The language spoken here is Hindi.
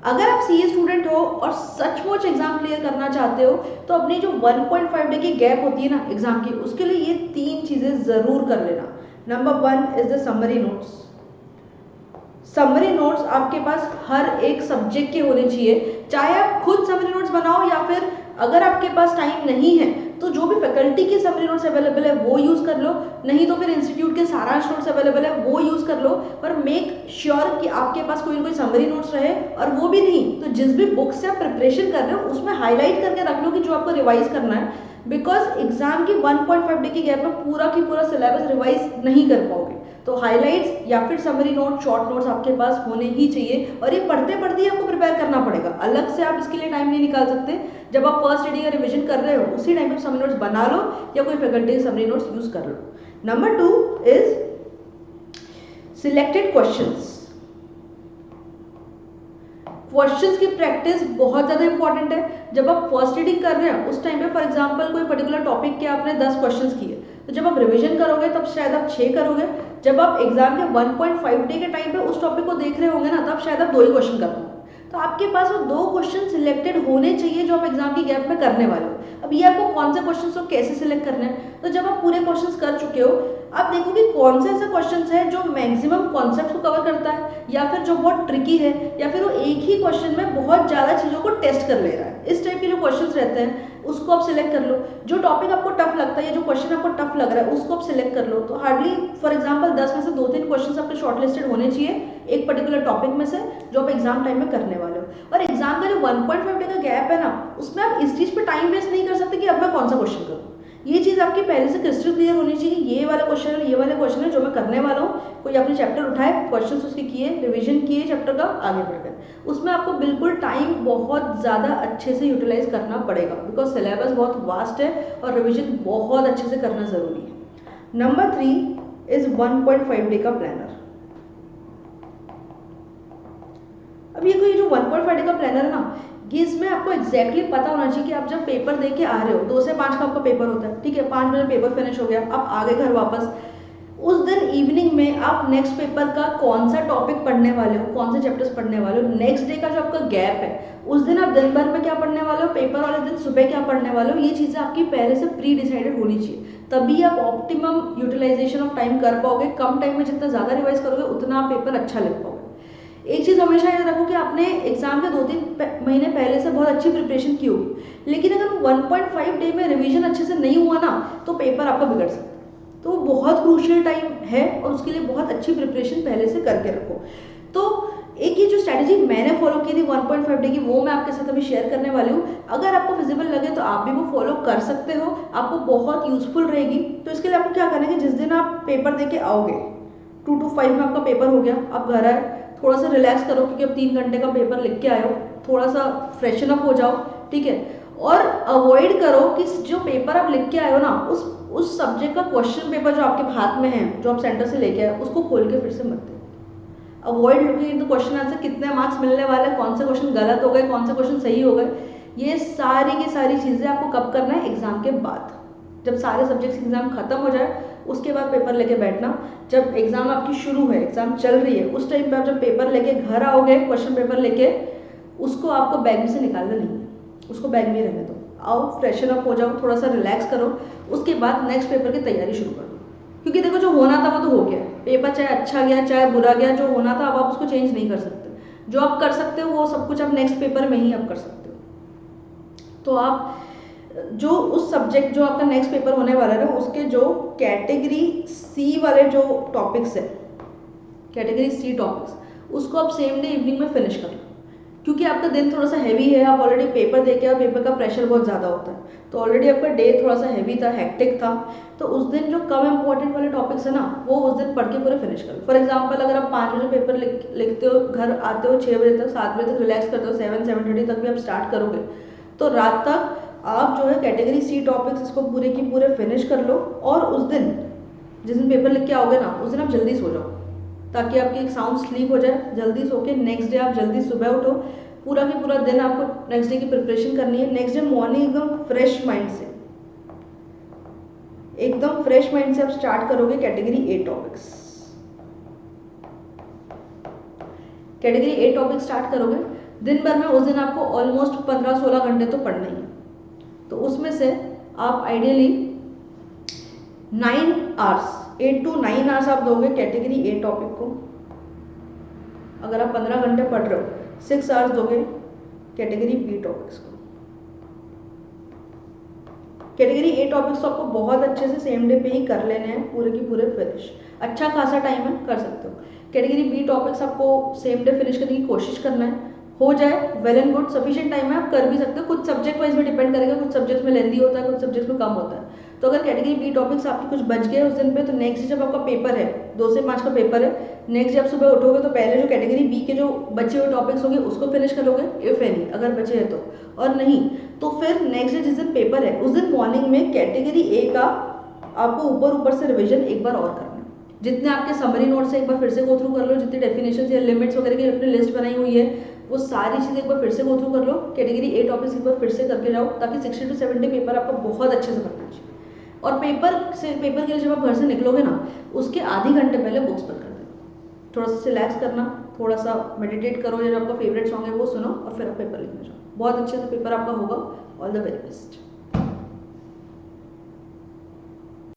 अगर आप सीए स्टूडेंट हो और सचमुच एग्जाम क्लियर करना चाहते हो तो अपनी जो 1.5 डे की गैप होती है ना एग्जाम की, उसके लिए ये 3 चीजें जरूर कर लेना। Number 1 is the summary notes. Summary notes आपके पास हर एक सब्जेक्ट के होने चाहिए, चाहे आप खुद समरी नोट्स बनाओ या फिर अगर आपके पास टाइम नहीं है तो जो भी फैकल्टी की समरी नोट्स अवेलेबल है वो यूज कर लो, नहीं तो फिर इंस्टीट्यूट के सारांश नोट्स अवेलेबल है वो यूज कर लो। पर मेक श्योर कि आपके पास कोई ना कोई समरी नोट्स रहे, और वो भी नहीं तो जिस भी बुक से आप प्रिपरेशन कर रहे हो उसमें हाईलाइट करके रख लो कि जो आपको रिवाइज करना है, बिकॉज एग्जाम की 1.5 डे की गैप में पूरा की पूरा सिलेबस रिवाइज नहीं कर पाओगे। तो हाइलाइट्स या फिर समरी नोट, शॉर्ट नोट्स आपके पास होने ही चाहिए, और ये पढ़ते पढ़ते ही आपको प्रिपेयर करना पड़ेगा, अलग से आप इसके लिए टाइम नहीं निकाल सकते। जब आप फर्स्ट रीडिंग या रिविजन कर रहे हो उसी टाइम पे समरी नोट्स बना लो या कोई फैकल्टी समरी नोट्स यूज कर लो। Number 2 is selected questions. Questions की प्रैक्टिस बहुत ज़्यादा इंपॉर्टेंट है। जब आप फर्स्ट रीडिंग कर रहे हैं उस टाइम पे फॉर एग्जांपल कोई पर्टिकुलर टॉपिक के आपने 10 क्वेश्चंस किए, तो जब आप रिवीजन करोगे तब शायद आप 6 करोगे। जब आप एग्जाम के 1.5 डे के टाइम पे उस टॉपिक को देख रहे होंगे ना, तब शायद आप 2 ही क्वेश्चन कर पाओगे। तो आपके पास वो 2 क्वेश्चन सिलेक्टेड होने चाहिए जो आप एग्जाम की गैप में करने वाले हो। अब ये आपको कौन से क्वेश्चन को कैसे सिलेक्ट करने हैं, तो जब आप पूरे क्वेश्चन कर चुके हो आप देखोगे कौन से ऐसे क्वेश्चन है जो मैक्सिमम कॉन्सेप्ट को कवर करता है, या फिर जो बहुत ट्रिकी है, या फिर वो एक ही क्वेश्चन में बहुत ज़्यादा चीज़ों को टेस्ट कर ले रहा है। इस टाइप के जो क्वेश्चन रहते हैं उसको आप सिलेक्ट कर लो। जो टॉपिक आपको टफ लगता है या जो क्वेश्चन आपको टफ लग रहा है उसको आप सिलेक्ट कर लो। तो हार्डली फॉर एग्जाम्पल 10 में से 2-3 क्वेश्चन आपके शॉर्टलिस्टेड होने चाहिए एक पर्टिकुलर टॉपिक में से जो आप एग्जाम टाइम में करने वाले हो। और एग्जाम का जो 1.5 डे का गैप है ना, उसमें आप इस चीज़ पे टाइम वेस्ट नहीं कर सकते कि अब मैं कौन सा क्वेश्चन करूँ। ये चीज़ आपकी पहले से क्रिस्टल क्लियर होनी चाहिए, ये वाला क्वेश्चन है, ये वाले क्वेश्चन है जो मैं करने वाला हूँ। कोई अपने चैप्टर उठाए, क्वेश्चन उसके किए, रिविजन किए चैप्टर का, आगे बढ़ गए। उसमें आपको बिल्कुल टाइम बहुत ज़्यादा अच्छे से यूटिलाइज करना पड़ेगा, बिकॉज सिलेबस बहुत वास्ट है और रिविजन बहुत अच्छे से करना ज़रूरी है। नंबर 3 इज 1.5 डे का प्लानर। अब ये कोई जो 1.5 डे का प्लानर है ना, ये इसमें आपको एग्जैक्टली पता होना चाहिए कि आप जब पेपर दे के आ रहे हो, 2 से 5 का आपका पेपर होता है, ठीक है, 5 बजे पेपर फिनिश हो गया, आप आ गए घर वापस। उस दिन इवनिंग में आप नेक्स्ट पेपर का कौन सा टॉपिक पढ़ने वाले हो, कौन से चैप्टर्स पढ़ने वाले हो, नेक्स्ट डे का जो आपका गैप है उस दिन आप दिन भर में क्या पढ़ने वाले हो, पेपर वाले दिन सुबह क्या पढ़ने वाले हो, ये चीज़ें आपकी पहले से प्री डिसाइडेड होनी चाहिए। तभी आप ऑप्टिमम यूटिलाइजेशन ऑफ टाइम कर पाओगे। कम टाइम में जितना ज़्यादा रिवाइज करोगे उतना आप पेपर अच्छा लिख पाओगे। एक चीज़ हमेशा याद रखो कि आपने एग्जाम के 2-3 महीने पहले से बहुत अच्छी प्रिपरेशन की होगी, लेकिन अगर 1.5 डे में रिवीजन अच्छे से नहीं हुआ ना तो पेपर आपका बिगड़ सकता है। तो वो बहुत क्रूशियल टाइम है और उसके लिए बहुत अच्छी प्रिपरेशन पहले से करके रखो। तो एक ये जो स्ट्रैटेजी मैंने फॉलो की थी 1.5 डे की, वो मैं आपके साथ अभी शेयर करने वाली हूँ। अगर आपको फिजिबल लगे तो आप भी वो फॉलो कर सकते हो, आपको बहुत यूजफुल रहेगी। तो इसके लिए आपको क्या करना है कि जिस दिन आप पेपर दे के आओगे, 2 to 5 में आपका पेपर हो गया, आप घर आए, थोड़ा सा रिलैक्स करो क्योंकि अब 3 घंटे का पेपर लिख के आए हो, थोड़ा सा फ्रेशन अप हो जाओ, ठीक है। और अवॉइड करो कि जो पेपर आप लिख के आए हो ना, उस सब्जेक्ट का क्वेश्चन पेपर जो आपके हाथ में है, जो आप सेंटर से लेके आए, उसको खोल के फिर से मत दो। Avoid looking into question answer, कितने मार्क्स मिलने वाले, कौन से क्वेश्चन गलत हो गए, कौन से क्वेश्चन सही हो गए। ये सारी की सारी चीज़ें आपको कब करना है, एग्जाम के बाद, जब सारे सब्जेक्ट्स एग्जाम खत्म हो जाए उसके बाद पेपर लेके बैठना। जब एग्जाम आपकी शुरू है, एग्जाम चल रही है, उस टाइम पे आप जब पेपर लेके घर आओगे, क्वेश्चन पेपर लेके, उसको आपको बैग में से निकालना नहीं है, उसको बैग में रहने दो। आओ, फ्रेशन अप हो जाओ, थोड़ा सा रिलैक्स करो, उसके बाद नेक्स्ट पेपर की तैयारी शुरू कर दो। क्योंकि देखो जो होना था वो तो हो गया, पेपर चाहे अच्छा गया चाहे बुरा गया, जो होना था अब आप उसको चेंज नहीं कर सकते। जो आप कर सकते हो वो सब कुछ आप नेक्स्ट पेपर में ही आप कर सकते हो। तो आप जो उस सब्जेक्ट जो आपका नेक्स्ट पेपर होने वाला है उसके जो कैटेगरी सी वाले जो टॉपिक्स है, कैटेगरी सी टॉपिक्स, उसको आप सेम डे इवनिंग में फिनिश कर लो। क्योंकि आपका दिन थोड़ा सा हैवी है, आप ऑलरेडी पेपर देके और पेपर का प्रेशर बहुत ज़्यादा होता है, तो ऑलरेडी आपका डे थोड़ा सा हैवी था, हेक्टिक था। तो उस दिन जो कम इंपॉर्टेंट वाले टॉपिक्स है ना, वो उस दिन पढ़ के पूरे फिनिश कर लो। फॉर एग्जाम्पल अगर आप 5 बजे पेपर लिखते हो, घर आते हो 6 बजे तक, 7 बजे तक रिलैक्स करते हो, 7-7:30 तक भी आप स्टार्ट करोगे, तो रात तक आप जो है कैटेगरी सी टॉपिक्स इसको पूरे की पूरे फिनिश कर लो। और उस दिन जिस दिन पेपर लिख के आओगे ना, उस दिन आप जल्दी सो जाओ ताकि आपकी एक साउंड स्लीप हो जाए। जल्दी सो के नेक्स्ट डे आप जल्दी सुबह उठो, पूरा की पूरा दिन आपको नेक्स्ट डे की प्रिपरेशन करनी है। नेक्स्ट डे मॉर्निंग एकदम फ्रेश माइंड से, एकदम फ्रेश माइंड से आप स्टार्ट करोगे category A topics. Category A topic start करोगे, दिन भर में उस दिन आपको ऑलमोस्ट 15-16 घंटे तो पढ़ना ही है। तो उसमें से आप आइडियली 9 आवर्स, 8 to 9 आवर्स आप दोगे कैटेगरी ए टॉपिक को। अगर आप 15 घंटे पढ़ रहे हो, 6 आवर्स दोगे कैटेगरी बी टॉपिक्स को। कैटेगरी ए टॉपिक्स तो आपको बहुत अच्छे से सेम डे पे ही कर लेने हैं, पूरे की पूरे फिनिश। अच्छा खासा टाइम है, कर सकते हो। कैटेगरी बी टॉपिक्स आपको सेम डे फिनिश करने की कोशिश करना है, हो जाए well and good, sufficient time है, आप कर भी सकते हो। कुछ सब्जेक्ट वाइज में डिपेंड करेगा, कुछ सब्जेक्ट में लेंदी होता है, कुछ सब्जेक्ट में कम होता है। तो अगर कैटेगरी बी टॉपिक्स आपके कुछ बच गए उस दिन पे, तो नेक्स्ट जब आपका पेपर है, 2 से 5 का पेपर है, नेक्स्ट जब सुबह उठोगे तो पहले जो कैटेगरी बी के जो बचे हुए टॉपिक्स होंगे उसको फिनिश करोगे इफ एनी, अगर बचे हैं तो। और नहीं तो फिर नेक्स्ट डे जिस दिन पेपर है उस दिन मॉर्निंग में कैटेगरी ए का आपको ऊपर से रिविजन एक बार और करना है। जितने आपके समरी नोट्स है एक बार फिर से गो थ्रू कर लो, जितनी डेफिनेशन या लिमिट्स वगैरह की अपनी लिस्ट बनाई हुई है वो सारी चीज़ें एक बार फिर से गो थ्रू कर लो। कैटेगरी ए टॉपिक्स एक बार फिर से करके जाओ, ताकि 60 to 70 पेपर आपका बहुत अच्छे से बनना चाहिए। और पेपर के लिए जब आप घर से निकलोगे ना, उसके आधे घंटे पहले बुक्स बंद कर देना, थोड़ा सा रिलैक्स करना, थोड़ा सा मेडिटेट करो, या जो आपका फेवरेट सॉन्ग है वो सुनो, और फिर आप पेपर लिखने जाओ। बहुत अच्छे से पेपर आपका होगा। All the very best.